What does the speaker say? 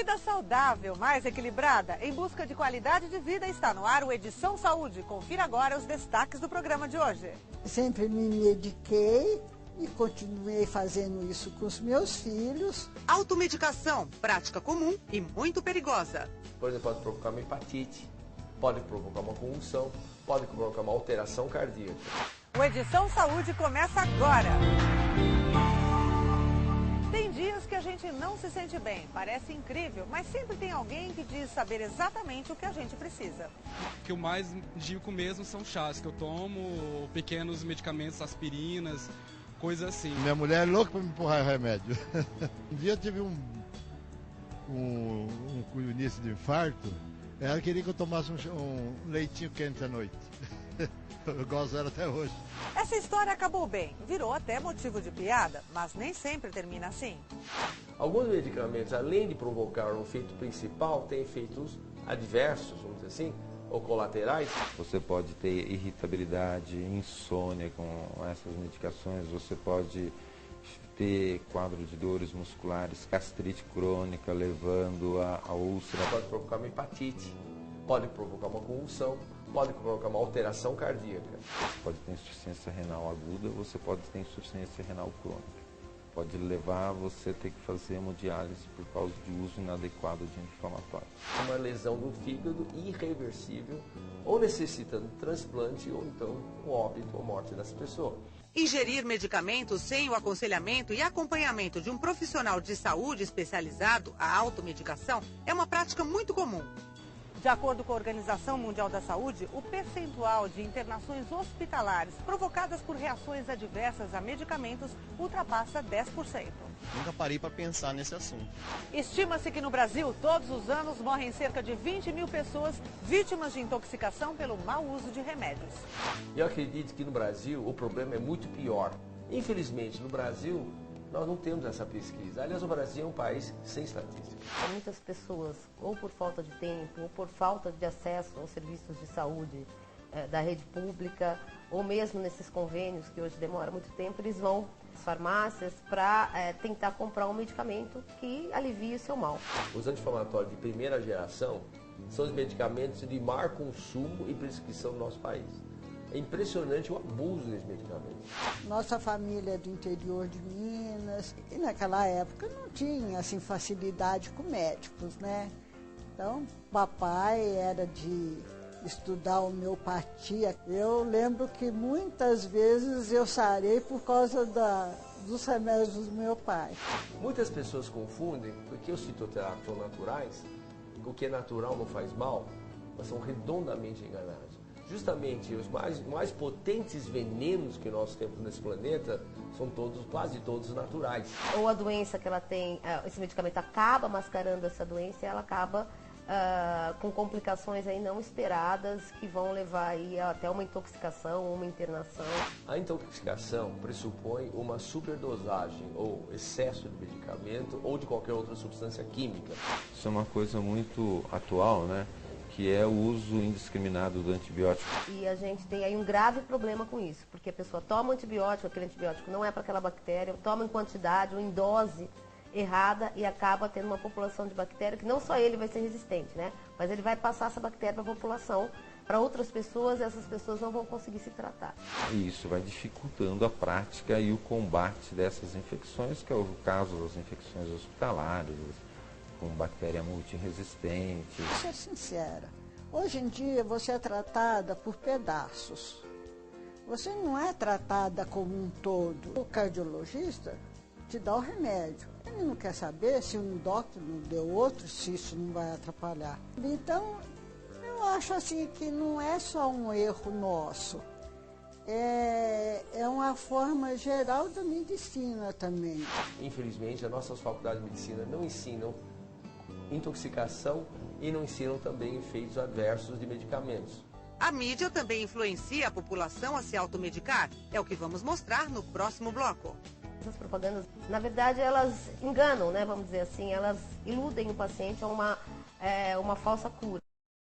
Vida saudável, mais equilibrada, em busca de qualidade de vida, está no ar o Edição Saúde. Confira agora os destaques do programa de hoje. Sempre me mediquei e continuei fazendo isso com os meus filhos. Automedicação, prática comum e muito perigosa. Por exemplo, pode provocar uma hepatite, pode provocar uma convulsão, pode provocar uma alteração cardíaca. O Edição Saúde começa agora. Tem dias que a gente não se sente bem, parece incrível, mas sempre tem alguém que diz saber exatamente o que a gente precisa. O que eu mais indico mesmo são chás que eu tomo, pequenos medicamentos, aspirinas, coisas assim. Minha mulher é louca para me empurrar remédio. Um dia eu tive um início de infarto, ela queria que eu tomasse um leitinho quente à noite. Eu gosto dela até hoje. Essa história acabou bem, virou até motivo de piada, mas nem sempre termina assim. Alguns medicamentos, além de provocar um efeito principal, têm efeitos adversos, vamos dizer assim, ou colaterais. Você pode ter irritabilidade, insônia com essas medicações, você pode ter quadro de dores musculares, gastrite crônica, levando a úlcera. Pode provocar uma hepatite, pode provocar uma convulsão, pode provocar uma alteração cardíaca. Você pode ter insuficiência renal aguda, você pode ter insuficiência renal crônica. Pode levar a você ter que fazer hemodiálise por causa de uso inadequado de anti-inflamatório. Uma lesão do fígado irreversível, ou necessitando transplante, ou então o óbito ou morte dessa pessoa. Ingerir medicamentos sem o aconselhamento e acompanhamento de um profissional de saúde especializado, a automedicação, é uma prática muito comum. De acordo com a Organização Mundial da Saúde, o percentual de internações hospitalares provocadas por reações adversas a medicamentos ultrapassa 10%. Nunca parei para pensar nesse assunto. Estima-se que no Brasil, todos os anos, morrem cerca de 20 mil pessoas vítimas de intoxicação pelo mau uso de remédios. Eu acredito que no Brasil o problema é muito pior. Infelizmente, no Brasil, nós não temos essa pesquisa. Aliás, o Brasil é um país sem estatística. Muitas pessoas, ou por falta de tempo, ou por falta de acesso aos serviços de saúde da rede pública, ou mesmo nesses convênios que hoje demora muito tempo, eles vão às farmácias para tentar comprar um medicamento que alivie o seu mal. Os anti-inflamatórios de primeira geração são os medicamentos de maior consumo e prescrição no nosso país. É impressionante o abuso desses medicamentos. Nossa família é do interior de Minas e naquela época não tinha assim, facilidade com médicos, né? Então, papai era de estudar homeopatia. Eu lembro que muitas vezes eu sarei por causa dos remédios do meu pai. Muitas pessoas confundem porque os fitoterápicos são naturais, o que é natural não faz mal, mas são redondamente enganados. Justamente os mais potentes venenos que nós temos nesse planeta são quase todos naturais. Ou a doença que ela tem, esse medicamento acaba mascarando essa doença e ela acaba com complicações aí não esperadas que vão levar aí até uma intoxicação, uma internação. A intoxicação pressupõe uma superdosagem ou excesso de medicamento ou de qualquer outra substância química. Isso é uma coisa muito atual, né? Que é o uso indiscriminado do antibiótico. E a gente tem aí um grave problema com isso, porque a pessoa toma antibiótico, aquele antibiótico não é para aquela bactéria, toma em quantidade ou em dose errada e acaba tendo uma população de bactéria que não só ele vai ser resistente, né? Mas ele vai passar essa bactéria para a população, para outras pessoas, e essas pessoas não vão conseguir se tratar. E isso vai dificultando a prática e o combate dessas infecções, que é o caso das infecções hospitalares, com bactéria multiresistente. Vou ser sincera, hoje em dia você é tratada por pedaços. Você não é tratada como um todo. O cardiologista te dá o remédio. Ele não quer saber se um doctor não deu outro, se isso não vai atrapalhar. Então, eu acho assim que não é só um erro nosso. É uma forma geral da medicina também. Infelizmente, as nossas faculdades de medicina não ensinam intoxicação e não ensinam também efeitos adversos de medicamentos. A mídia também influencia a população a se automedicar. É o que vamos mostrar no próximo bloco. Essas propagandas, na verdade, elas enganam, né? Vamos dizer assim, elas iludem o paciente a uma falsa cura.